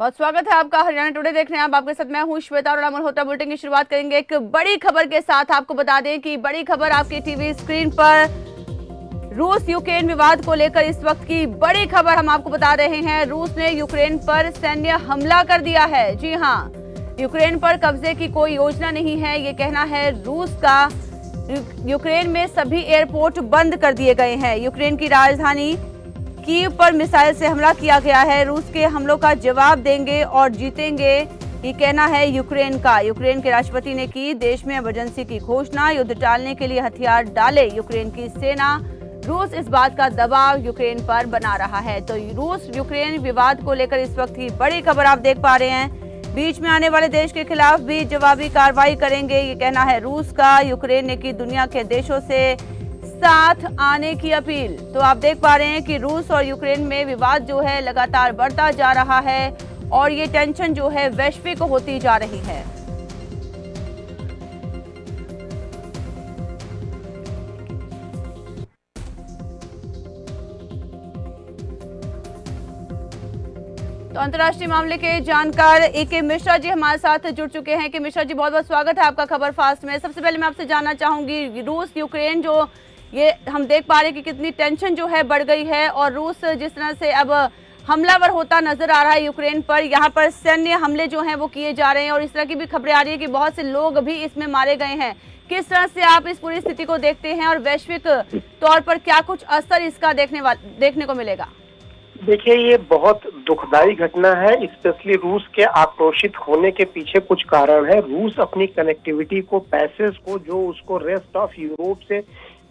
बहुत स्वागत है आपका हरियाणा टुडे देखने। आप आपके साथ मैं हूं श्वेता और मल्होत्रा। बुलेटिन की शुरुआत करेंगे एक बड़ी खबर के साथ। आपको बता दें कि बड़ी खबर आपकी टीवी स्क्रीन पर रूस यूक्रेन विवाद को लेकर इस वक्त की बड़ी खबर हम आपको बता रहे हैं। रूस ने यूक्रेन पर सैन्य हमला कर दिया है। जी हां, यूक्रेन पर कब्जे की कोई योजना नहीं है, ये कहना है रूस का। यूक्रेन में सभी एयरपोर्ट बंद कर दिए गए हैं। यूक्रेन की राजधानी कीव पर मिसाइल से हमला किया गया है। रूस के हमलों का जवाब देंगे और जीतेंगे, ये कहना है यूक्रेन का। यूक्रेन के राष्ट्रपति ने की देश में इमरजेंसी की घोषणा। युद्ध टालने के लिए हथियार डाले यूक्रेन की सेना। रूस इस बात का दबाव यूक्रेन पर बना रहा है। तो रूस यूक्रेन विवाद को लेकर इस वक्त की बड़ी खबर आप देख पा रहे हैं। बीच में आने वाले देश के खिलाफ भी जवाबी कार्रवाई करेंगे, ये कहना है रूस का। यूक्रेन ने की दुनिया के देशों से साथ आने की अपील। तो आप देख पा रहे हैं कि रूस और यूक्रेन में विवाद जो है लगातार बढ़ता जा रहा है और ये टेंशन जो है वैश्विक होती जा रही है। तो अंतर्राष्ट्रीय मामले के जानकार ए.के. मिश्रा जी हमारे साथ जुड़ चुके हैं। कि मिश्रा जी, बहुत बहुत स्वागत है आपका खबर फास्ट में। सबसे पहले मैं आपसे जानना चाहूंगी, रूस यूक्रेन जो ये हम देख पा रहे हैं कि कितनी टेंशन जो है बढ़ गई है और रूस जिस तरह से अब हमलावर होता नजर आ रहा है यूक्रेन पर, यहाँ पर सैन्य हमले जो हैं वो किए जा रहे हैं और इस तरह की भी खबरें आ रही है कि बहुत से लोग भी इसमें मारे गए हैं। किस तरह से आप इस पूरी स्थिति को देखते हैं और वैश्विक तौर पर क्या कुछ असर इसका देखने को मिलेगा? देखिए, ये बहुत दुखदाई घटना है। स्पेशली रूस के आक्रोशित होने के पीछे कुछ कारण है। रूस अपनी कनेक्टिविटी को, पैसेज को, जो उसको रेस्ट ऑफ यूरोप से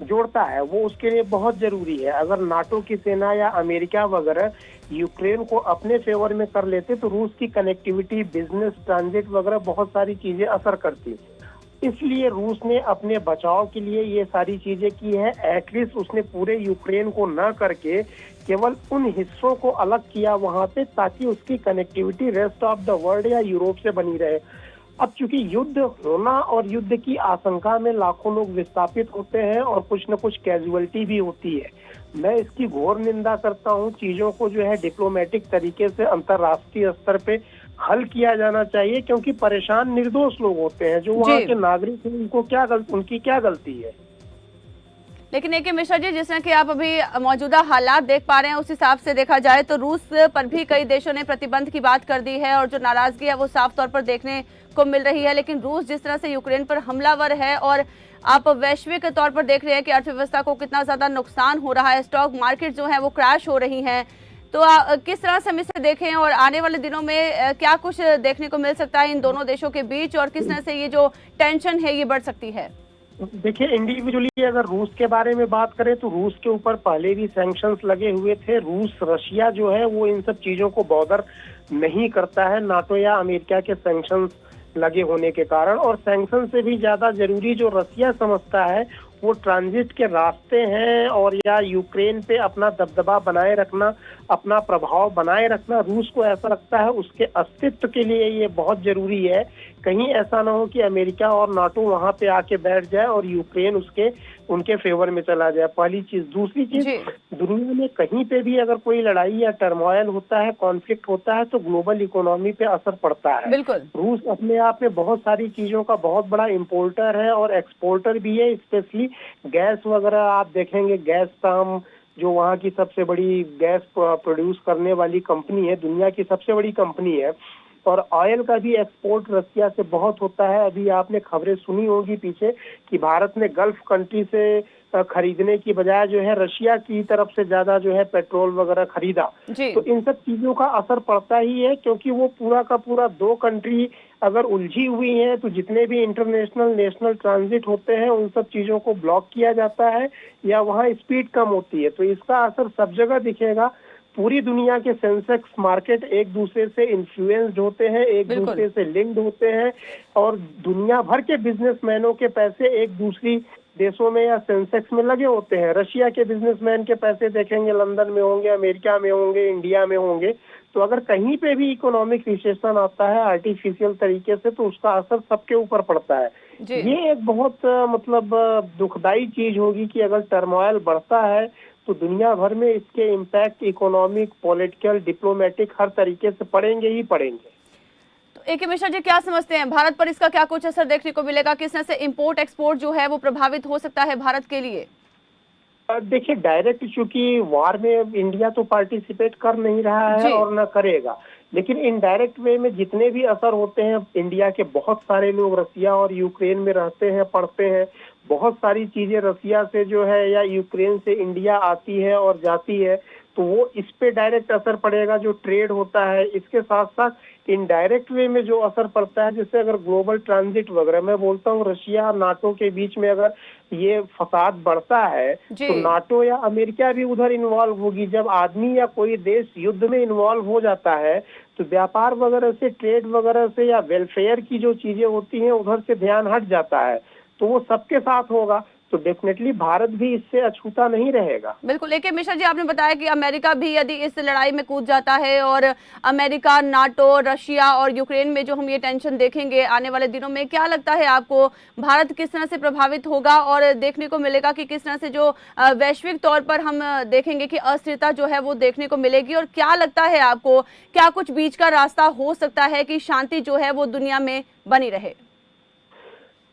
जोड़ता है, वो उसके लिए बहुत जरूरी है। अगर नाटो की सेना या अमेरिका वगैरह यूक्रेन को अपने फेवर में कर लेते तो रूस की कनेक्टिविटी, बिजनेस, ट्रांजिट वगैरह बहुत सारी चीजें असर करती। इसलिए रूस ने अपने बचाव के लिए ये सारी चीजें की है। एटलीस्ट उसने पूरे यूक्रेन को न करके केवल उन हिस्सों को अलग किया वहां पे, ताकि उसकी connectivity rest of the world या यूरोप से बनी रहे। अब चूंकि युद्ध होना और युद्ध की आशंका में लाखों लोग विस्थापित होते हैं और कुछ न कुछ कैजुअलिटी भी होती है। मैं इसकी घोर निंदा करता हूँ। चीजों को जो है डिप्लोमेटिक तरीके से अंतर्राष्ट्रीय स्तर पे हल किया जाना चाहिए, क्योंकि परेशान निर्दोष लोग होते हैं जो वहाँ के नागरिक हैं। उनकी क्या गलती है? लेकिन ए.के. मिश्रा जी, जिस तरह कि आप अभी मौजूदा हालात देख पा रहे हैं, उस हिसाब से देखा जाए तो रूस पर भी कई देशों ने प्रतिबंध की बात कर दी है और जो नाराजगी है वो साफ तौर पर देखने को मिल रही है। लेकिन रूस जिस तरह से यूक्रेन पर हमलावर है और आप वैश्विक तौर पर देख रहे हैं कि अर्थव्यवस्था को कितना ज्यादा नुकसान हो रहा है, स्टॉक मार्केट जो है वो क्रैश हो रही है, तो किस तरह से हम इसे देखें और आने वाले दिनों में क्या कुछ देखने को मिल सकता है इन दोनों देशों के बीच और किस तरह से ये जो टेंशन है ये बढ़ सकती है? देखिए, इंडिविजुअली अगर रूस के बारे में बात करें तो रूस के ऊपर पहले भी सैंक्शंस लगे हुए थे। रूस, रशिया जो है वो इन सब चीजों को बॉदर नहीं करता है, नाटो या अमेरिका के सैंक्शंस लगे होने के कारण। और सैंक्शन से भी ज्यादा जरूरी जो रशिया समझता है वो ट्रांजिट के रास्ते हैं और या यूक्रेन पे अपना दबदबा बनाए रखना, अपना प्रभाव बनाए रखना। रूस को ऐसा लगता है उसके अस्तित्व के लिए ये बहुत जरूरी है। कहीं ऐसा ना हो कि अमेरिका और नाटो वहां पे आके बैठ जाए और यूक्रेन उनके फेवर में चला जाए, पहली चीज। दूसरी चीज, दुनिया में कहीं पे भी अगर कोई लड़ाई या टर्मोइल होता है, कॉन्फ्लिक्ट होता है, तो ग्लोबल इकोनॉमी पे असर पड़ता है। बिल्कुल। रूस अपने आप में बहुत सारी चीजों का बहुत बड़ा इम्पोर्टर है और एक्सपोर्टर भी है। स्पेशली गैस वगैरह आप देखेंगे, गैसप्रोम जो वहाँ की सबसे बड़ी गैस प्रोड्यूस करने वाली कंपनी है, दुनिया की सबसे बड़ी कंपनी है। और ऑयल का भी एक्सपोर्ट रसिया से बहुत होता है। अभी आपने खबरें सुनी होगी पीछे कि भारत ने गल्फ कंट्री से खरीदने की बजाय जो है रशिया की तरफ से ज्यादा जो है पेट्रोल वगैरह खरीदा। तो इन सब चीजों का असर पड़ता ही है, क्योंकि वो पूरा का पूरा दो कंट्री अगर उलझी हुई है तो जितने भी इंटरनेशनल नेशनल ट्रांजिट होते हैं उन सब चीजों को ब्लॉक किया जाता है या वहाँ स्पीड कम होती है। तो इसका असर सब जगह दिखेगा। पूरी दुनिया के सेंसेक्स मार्केट एक दूसरे से इन्फ्लुएंस्ड होते हैं, एक दूसरे से लिंक्ड होते हैं और दुनिया भर के बिजनेसमैनों के पैसे एक दूसरी देशों में या सेंसेक्स में लगे होते हैं। रशिया के बिजनेसमैन के पैसे देखेंगे लंदन में होंगे, अमेरिका में होंगे, इंडिया में होंगे। तो अगर कहीं पे भी इकोनॉमिक रिसेशन आता है आर्टिफिशियल तरीके से तो उसका असर सबके ऊपर पड़ता है। ये एक बहुत मतलब दुखदाई चीज होगी कि अगर टर्मोइल बढ़ता है तो दुनिया भर में इसके इम्पैक्ट इकोनॉमिक, पॉलिटिकल, डिप्लोमेटिक हर तरीके से पड़ेंगे ही पड़ेंगे। तो AK मिश्रा जी, क्या समझते हैं भारत पर इसका क्या कुछ असर देखने को मिलेगा? किस तरह से इंपोर्ट एक्सपोर्ट जो है वो प्रभावित हो सकता है भारत के लिए? देखिए, डायरेक्ट चूंकि वॉर में इंडिया तो पार्टिसिपेट कर नहीं रहा है जी। और न करेगा, लेकिन इनडायरेक्ट वे में जितने भी असर होते हैं, इंडिया के बहुत सारे लोग रसिया और यूक्रेन में रहते हैं, पढ़ते हैं, बहुत सारी चीजें रसिया से जो है या यूक्रेन से इंडिया आती है और जाती है, तो वो इस पे डायरेक्ट असर पड़ेगा जो ट्रेड होता है। इसके साथ साथ इनडायरेक्ट वे में जो असर पड़ता है, जैसे अगर ग्लोबल ट्रांजिट वगैरह, मैं बोलता हूँ रशिया और नाटो के बीच में अगर ये फसाद बढ़ता है तो नाटो या अमेरिका भी उधर इन्वॉल्व होगी। जब आदमी या कोई देश युद्ध में इन्वॉल्व हो जाता है तो व्यापार वगैरह से, ट्रेड वगैरह से या वेलफेयर की जो चीजें होती हैं उधर से ध्यान हट जाता है, तो वो सबके साथ होगा। तो डेफिनेटली भारत भी इससे अछूता नहीं रहेगा। बिल्कुल। AK मिश्रा जी, आपने बताया कि अमेरिका भी यदि इस लड़ाई में कूद जाता है और अमेरिका, नाटो, रशिया और यूक्रेन में जो हम ये टेंशन देखेंगे आने वाले दिनों में, क्या लगता है आपको भारत किस तरह से प्रभावित होगा और देखने को मिलेगा कि किस तरह से जो वैश्विक तौर पर हम देखेंगे कि अस्थिरता जो है वो देखने को मिलेगी? और क्या लगता है आपको, क्या कुछ बीच का रास्ता हो सकता है कि शांति जो है वो दुनिया में बनी रहे?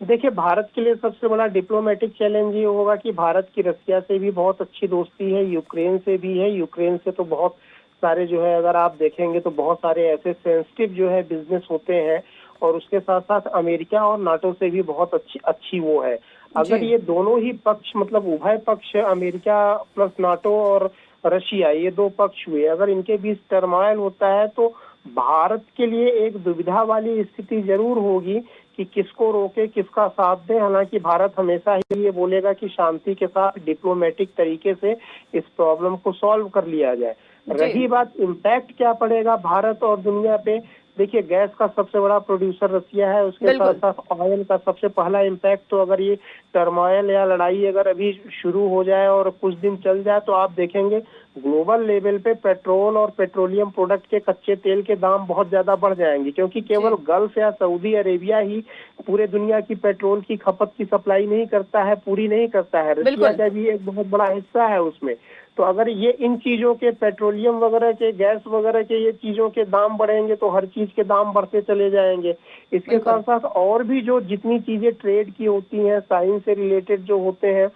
देखिए, भारत के लिए सबसे बड़ा डिप्लोमेटिक चैलेंज ये होगा कि भारत की रसिया से भी बहुत अच्छी दोस्ती है, यूक्रेन से भी है। यूक्रेन से तो बहुत सारे जो है, अगर आप देखेंगे तो बहुत सारे ऐसे सेंसिटिव जो है बिजनेस होते हैं, और उसके साथ साथ अमेरिका और नाटो से भी बहुत अच्छी वो है। अगर ये दोनों ही पक्ष, मतलब उभय पक्ष, अमेरिका प्लस नाटो और रशिया, ये दो पक्ष हुए, अगर इनके बीच टर्मोइल होता है तो भारत के लिए एक दुविधा वाली स्थिति जरूर होगी कि किसको रोके, किसका साथ दे। हालांकि भारत हमेशा ही ये बोलेगा कि शांति के साथ डिप्लोमेटिक तरीके से इस प्रॉब्लम को सॉल्व कर लिया जाए। रही बात इम्पैक्ट क्या पड़ेगा भारत और दुनिया पे, देखिए गैस का सबसे बड़ा प्रोड्यूसर रसिया है, उसके साथ साथ ऑयल का सबसे पहला इम्पैक्ट। तो अगर ये टर्मोइल या लड़ाई अगर अभी शुरू हो जाए और कुछ दिन चल जाए तो आप देखेंगे ग्लोबल लेवल पे पेट्रोल और पेट्रोलियम प्रोडक्ट के कच्चे तेल के दाम बहुत ज्यादा बढ़ जाएंगे, क्योंकि केवल गल्फ या सऊदी अरेबिया ही पूरे दुनिया की पेट्रोल की खपत की सप्लाई नहीं करता है, पूरी नहीं करता है। रसिया का भी एक बहुत बड़ा हिस्सा है उसमें। तो अगर ये इन चीजों के, पेट्रोलियम वगैरह के, गैस वगैरह के, ये चीजों के दाम बढ़ेंगे तो हर चीज के दाम बढ़ते चले जाएंगे। इसके साथ साथ और भी जो जितनी चीजें ट्रेड की होती हैं, साइंस से रिलेटेड जो होते हैं,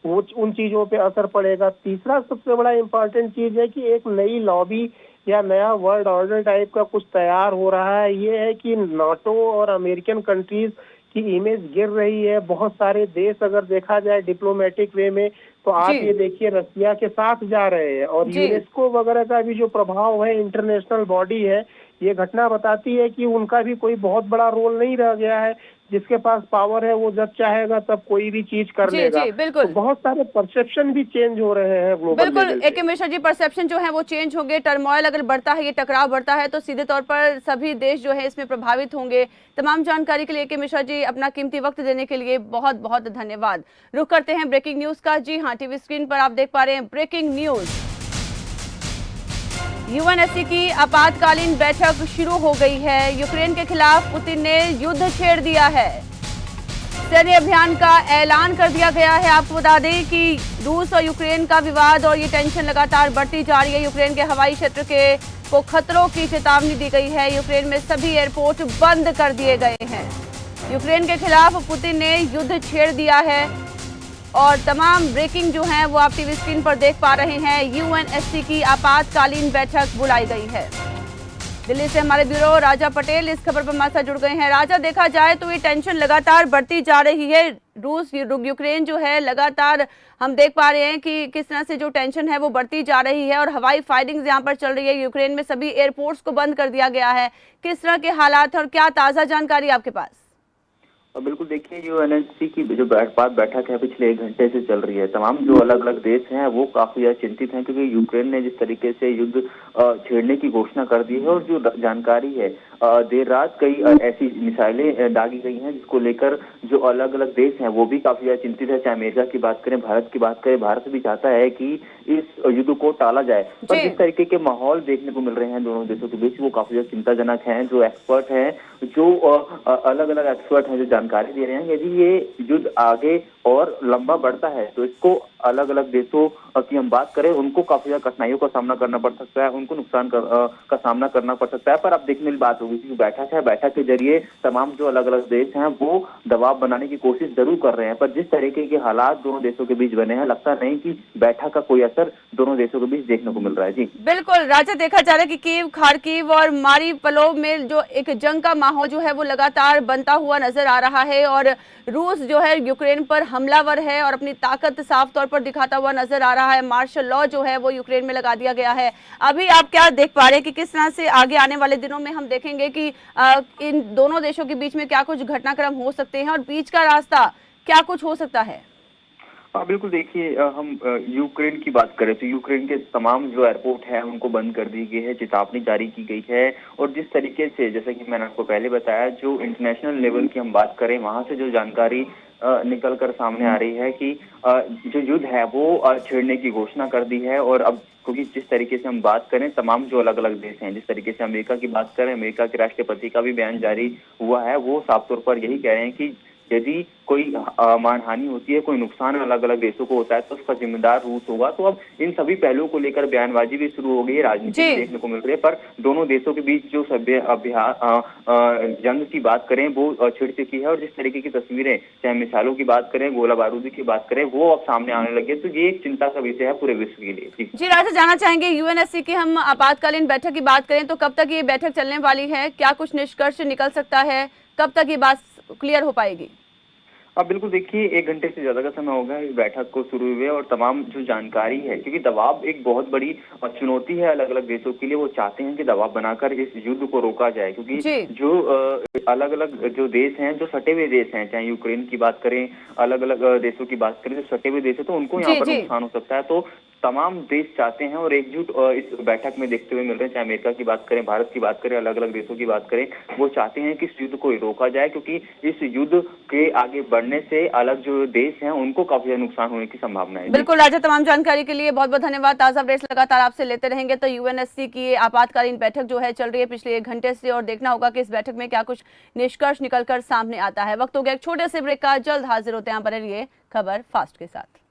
वो उन चीजों पे असर पड़ेगा। तीसरा सबसे बड़ा इम्पोर्टेंट चीज है कि एक नई लॉबी या नया वर्ल्ड ऑर्डर टाइप का कुछ तैयार हो रहा है। ये है कि नाटो और अमेरिकन कंट्रीज की इमेज गिर रही है। बहुत सारे देश अगर देखा जाए डिप्लोमेटिक वे में, तो आप ये देखिए रसिया के साथ जा रहे हैं। और यूनेस्को वगैरह का भी जो प्रभाव है, इंटरनेशनल बॉडी है, ये घटना बताती है कि उनका भी कोई बहुत बड़ा रोल नहीं रह गया है। जिसके पास पावर है वो जब चाहेगा तब कोई भी चीज कर लेगा। बिल्कुल। तो बहुत सारे परसेप्शन भी चेंज हो रहे हैं ग्लोबल लेवल पे। बिल्कुल AK मिश्रा जी, परसेप्शन जो है वो चेंज होंगे। टर्मोइल अगर बढ़ता है, ये टकराव बढ़ता है, तो सीधे तौर पर सभी देश जो है इसमें प्रभावित होंगे। तमाम जानकारी के लिए AK मिश्रा जी, अपना कीमती वक्त देने के लिए बहुत बहुत धन्यवाद। रुख करते हैं ब्रेकिंग न्यूज का। जी हाँ, टीवी स्क्रीन पर आप देख पा रहे हैं ब्रेकिंग न्यूज। UNSC की आपातकालीन बैठक शुरू हो गई है। यूक्रेन के खिलाफ पुतिन ने युद्ध छेड़ दिया है। सैन्य अभियान का ऐलान कर दिया गया है। आपको बता दें कि रूस और यूक्रेन का विवाद और ये टेंशन लगातार बढ़ती जा रही है। यूक्रेन के हवाई क्षेत्र को खतरों की चेतावनी दी गई है। यूक्रेन में सभी एयरपोर्ट बंद कर दिए गए हैं। यूक्रेन के खिलाफ पुतिन ने युद्ध छेड़ दिया है और तमाम ब्रेकिंग जो है वो आप टीवी स्क्रीन पर देख पा रहे हैं। UNSC की आपातकालीन बैठक बुलाई गई है। दिल्ली से हमारे ब्यूरो राजा पटेल इस खबर पर हमारे साथ जुड़ गए हैं। राजा, देखा जाए तो ये टेंशन लगातार बढ़ती जा रही है। रूस यूक्रेन जो है लगातार हम देख पा रहे हैं कि किस तरह से जो टेंशन है वो बढ़ती जा रही है और हवाई फायरिंग यहाँ पर चल रही है। यूक्रेन में सभी एयरपोर्ट्स को बंद कर दिया गया है। किस तरह के हालात है और क्या ताज़ा जानकारी आपके पास? बिल्कुल, देखिए UNSC की जो बैठक है पिछले 1 घंटे से चल रही है। तमाम जो अलग अलग देश हैं वो काफी ज्यादा चिंतित हैं, क्योंकि यूक्रेन ने जिस तरीके से युद्ध छेड़ने की घोषणा कर दी है और जो जानकारी है, देर रात कई ऐसी मिसाइलें दागी गई हैं जिसको लेकर जो अलग अलग देश हैं वो भी काफी ज्यादा चिंतित है। चाहे अमेरिका की बात करें, भारत की बात करें, भारत भी चाहता है कि इस युद्ध को टाला जाए। पर जिस तरीके के माहौल देखने को मिल रहे हैं दोनों देशों के बीच, वो काफी ज्यादा चिंताजनक हैं। जो एक्सपर्ट हैं, जो अलग अलग एक्सपर्ट हैं, जो जानकारी दे रहे हैं, यदि ये युद्ध आगे और लंबा बढ़ता है तो इसको अलग अलग देशों की हम बात करें, उनको काफी ज्यादा कठिनाइयों का सामना करना पड़ सकता है, उनको नुकसान का सामना करना पड़ सकता है। पर अब देखने की बात होगी कि बैठक है, बैठक के जरिए तमाम जो अलग अलग देश हैं वो दबाव बनाने की कोशिश जरूर कर रहे हैं, पर जिस तरीके के हालात दोनों देशों के बीच बने हैं, लगता नहीं कि बैठक का कोई असर दोनों देशों के बीच देखने को मिल रहा है। जी बिल्कुल राजा, देखा जा रहा है कि कीव, खार्किव और मारिपलोव में जो एक जंग का माहौल जो है वो लगातार बनता हुआ नजर आ रहा है और रूस जो है यूक्रेन पर हमलावर है और अपनी ताकत साफ तौर पर दिखाता हुआ नजर आ रहा है। मार्शल लॉ जो है वो यूक्रेन में लगा दिया गया है। अभी आप क्या देख पा रहे हैं कि किस तरह से आगे आने वाले दिनों में हम देखेंगे कि इन दोनों देशों के बीच में क्या कुछ घटनाक्रम हो सकते हैं और बीच का रास्ता क्या कुछ हो सकता है? हाँ बिल्कुल, देखिए हम यूक्रेन की बात करें तो यूक्रेन के तमाम जो एयरपोर्ट है उनको बंद कर दी गई है, चेतावनी जारी की गई है। और जिस तरीके से, जैसा कि मैंने आपको पहले बताया, जो इंटरनेशनल लेवल की हम बात करें, वहां से जो जानकारी निकल कर सामने आ रही है कि जो युद्ध है वो छेड़ने की घोषणा कर दी है। और अब क्योंकि जिस तरीके से हम बात करें, तमाम जो अलग अलग देश हैं, जिस तरीके से अमेरिका की बात करें, अमेरिका के राष्ट्रपति का भी बयान जारी हुआ है, वो साफ तौर पर यही कह रहे हैं कि यदि कोई मानहानि होती है, कोई नुकसान अलग अलग देशों को होता है तो उसका जिम्मेदार रूस होगा। तो अब इन सभी पहलुओं को लेकर बयानबाजी भी शुरू हो गई है, राजनीति भी देखने को मिल रही है। पर दोनों देशों के बीच जो जंग की बात करें वो छिड़ चुकी है और जिस तरीके की तस्वीरें, चाहे मिसाइलों की बात करें, गोला बारूदी की बात करें, वो अब सामने आने लगे। तो ये एक चिंता का विषय है पूरे विश्व के लिए। जी राजा, जानना चाहेंगे यूएनएससी की हम आपातकालीन बैठक की बात करें तो कब तक ये बैठक चलने वाली है? क्या कुछ निष्कर्ष निकल सकता है? कब तक ये बात क्लियर हो पाएगी? अब बिल्कुल देखिए, 1 घंटे से ज्यादा का समय हो गया इस बैठक को शुरू हुए और तमाम जो जानकारी है, क्योंकि दबाव एक बहुत बड़ी चुनौती है अलग अलग देशों के लिए। वो चाहते हैं कि दबाव बनाकर इस युद्ध को रोका जाए, क्योंकि जो अलग अलग जो देश हैं, जो सटे हुए देश हैं, चाहे यूक्रेन की बात करें, अलग अलग देशों की बात करें, जो सटे हुए देश है तो उनको यहाँ पर नुकसान हो सकता है। तो तमाम देश चाहते हैं और एकजुट इस बैठक में देखते हुए मिल रहे हैं, चाहे अमेरिका की बात करें, भारत की बात करें, अलग अलग देशों की बात करें, वो चाहते हैं कि इस युद्ध को रोका जाए, क्योंकि इस युद्ध के आगे बढ़ने से अलग जो देश हैं उनको काफी नुकसान होने की संभावना है। बिल्कुल राजा, तमाम जानकारी के लिए बहुत बहुत धन्यवाद। ताजा अपडेट्स लगातार आपसे लेते रहेंगे। तो यूएनएससी की आपातकालीन बैठक जो है चल रही है पिछले 1 घंटे से और देखना होगा कि इस बैठक में क्या कुछ निष्कर्ष निकलकर सामने आता है। वक्त हो गया एक छोटे से ब्रेक का, जल्द हाजिर होते हैं। बने रहिए खबर फास्ट के साथ।